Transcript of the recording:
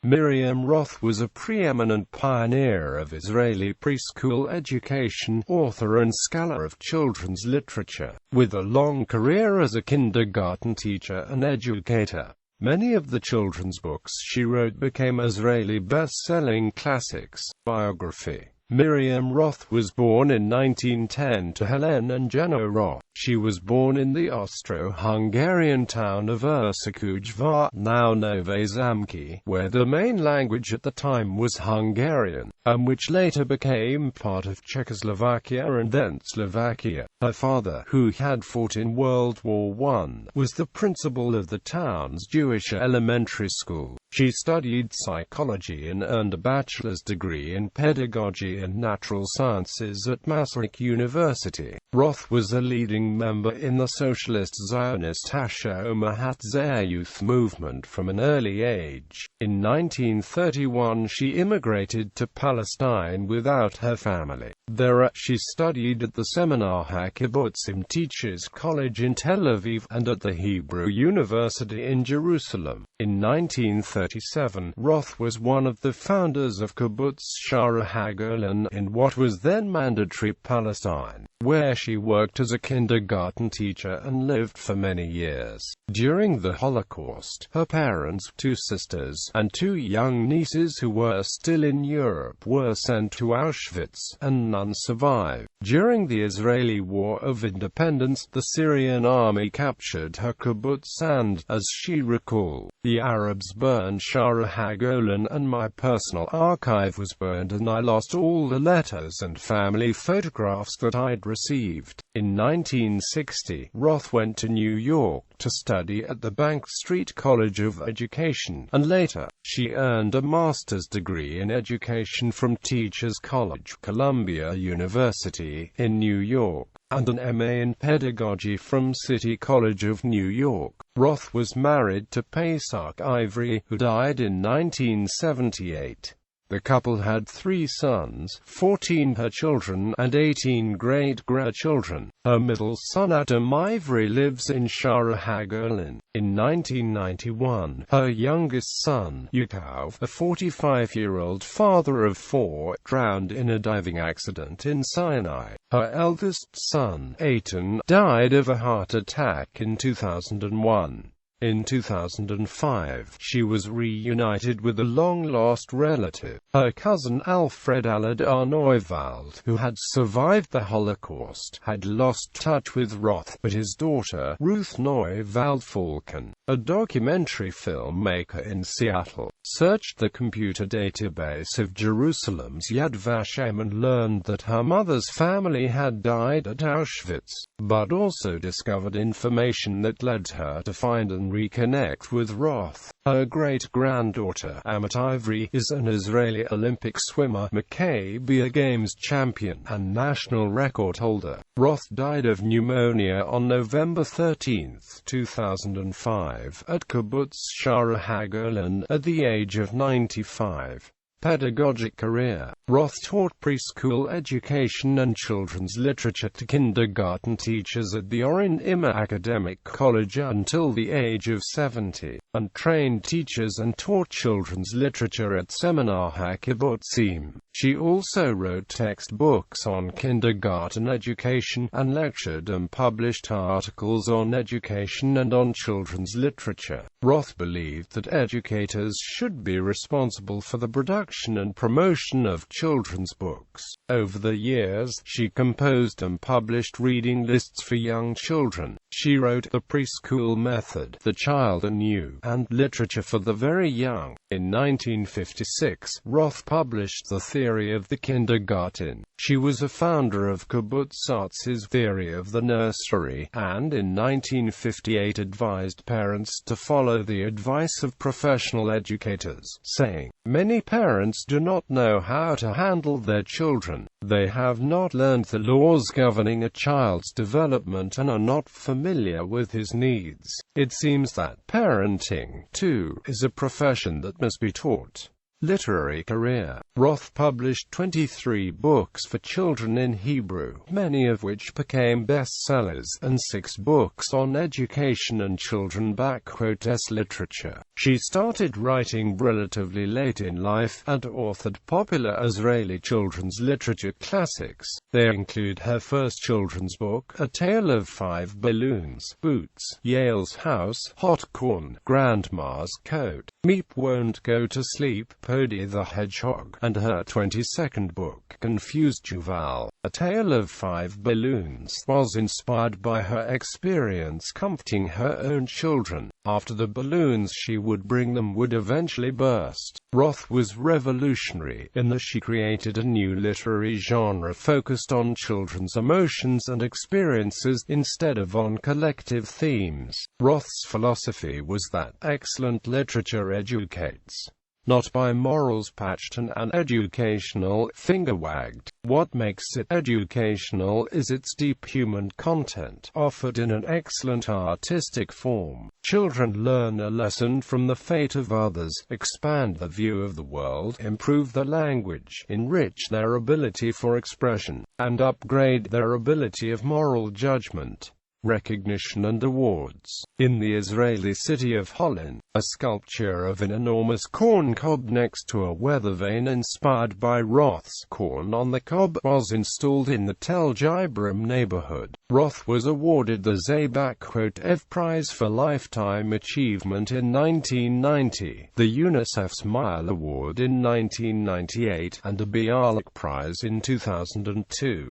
Miriam Roth was a preeminent pioneer of Israeli preschool education, author and scholar of children's literature, with a long career as a kindergarten teacher and educator. Many of the children's books she wrote became Israeli best-selling classics. Biography. Miriam Roth was born in 1910 to Helen and Jenna Roth. She was born in the Austro-Hungarian town of Ursakujvar, now Nove Zamki, where the main language at the time was Hungarian, and which later became part of Czechoslovakia and then Slovakia. Her father, who had fought in World War I, was the principal of the town's Jewish elementary school. She studied psychology and earned a bachelor's degree in pedagogy and natural sciences at Maastricht University. Roth was a leading member in the socialist Zionist Hashoma Hatzair youth movement from an early age. In 1931 she immigrated to Palestine without her family. There she studied at the Seminar HaKibbutzim Teachers College in Tel Aviv and at the Hebrew University in Jerusalem. In 1937, Roth was one of the founders of Kibbutz Shara HaGolan in what was then mandatory Palestine, where she worked as a kindergarten teacher and lived for many years. During the Holocaust, her parents, two sisters, and two young nieces who were still in Europe were sent to Auschwitz, and none survived. During the Israeli War of Independence, the Syrian army captured her kibbutz and, as she recalled, the Arabs burned Shara HaGolan and my personal archive was burned and I lost all the letters and family photographs that I'd received. In 1960, Roth went to New York to study at the Bank Street College of Education, and later, she earned a master's degree in education from Teachers College, Columbia University, in New York, and an MA in pedagogy from City College of New York. Roth was married to Pesach Ivory, who died in 1978. The couple had 3 sons, 14 her children, and 18 great-grandchildren. Her middle son Adam Ivory lives in Shara HaGolan. In 1991, her youngest son, Yaakov, a 45-year-old father of 4, drowned in a diving accident in Sinai. Her eldest son, Eitan, died of a heart attack in 2001. In 2005, she was reunited with a long-lost relative, her cousin Alfred Aladar Neuwald, who had survived the Holocaust, had lost touch with Roth, but his daughter, Ruth Neuwald Falcon, a documentary filmmaker in Seattle, searched the computer database of Jerusalem's Yad Vashem and learned that her mother's family had died at Auschwitz, but also discovered information that led her to find and reconnect with Roth. Her great-granddaughter, Amat Ivory, is an Israeli Olympic swimmer, Maccabi Games champion, and national record holder. Roth died of pneumonia on November 13, 2005, at Kibbutz Shara HaGolan, at the age of 95. Pedagogic career. Roth taught preschool education and children's literature to kindergarten teachers at the Oren Immer Academic College until the age of 70, and trained teachers and taught children's literature at Seminar HaKibbutzim. She also wrote textbooks on kindergarten education, and lectured and published articles on education and on children's literature. Roth believed that educators should be responsible for the production and promotion of children's books. Over the years, she composed and published reading lists for young children. She wrote The Preschool Method, The Child Anew, and Literature for the Very Young. In 1956, Roth published The Theory of the Kindergarten. She was a founder of Kibbutz Artz's Theory of the Nursery, and in 1958 advised parents to follow the advice of professional educators, saying, "Many parents do not know how to handle their children. They have not learned the laws governing a child's development and are not familiar with his needs." It seems that parenting, too, is a profession that must be taught. Literary career. Roth published 23 books for children in Hebrew, many of which became bestsellers, and 6 books on education and children-s literature. She started writing relatively late in life, and authored popular Israeli children's literature classics. They include her first children's book, A Tale of 5 Balloons, Boots, Yale's House, Hot Corn, Grandma's Coat, Meep Won't Go to Sleep, Pody the Hedgehog, and her 22nd book, Confused Juval, A Tale of 5 Balloons, was inspired by her experience comforting her own children. After the balloons she would bring them would eventually burst. Roth was revolutionary in that she created a new literary genre focused on children's emotions and experiences instead of on collective themes. Roth's philosophy was that excellent literature educates, not by morals patched and an educational finger wagged. What makes it educational is its deep human content, offered in an excellent artistic form. Children learn a lesson from the fate of others, expand the view of the world, improve the language, enrich their ability for expression, and upgrade their ability of moral judgment. Recognition and awards. In the Israeli city of Holon, a sculpture of an enormous corn cob next to a weather vane inspired by Roth's corn on the cob was installed in the Tel Jibrim neighborhood. Roth was awarded the Ev Prize for Lifetime Achievement in 1990, the UNICEF Smile Award in 1998, and a Bialik Prize in 2002.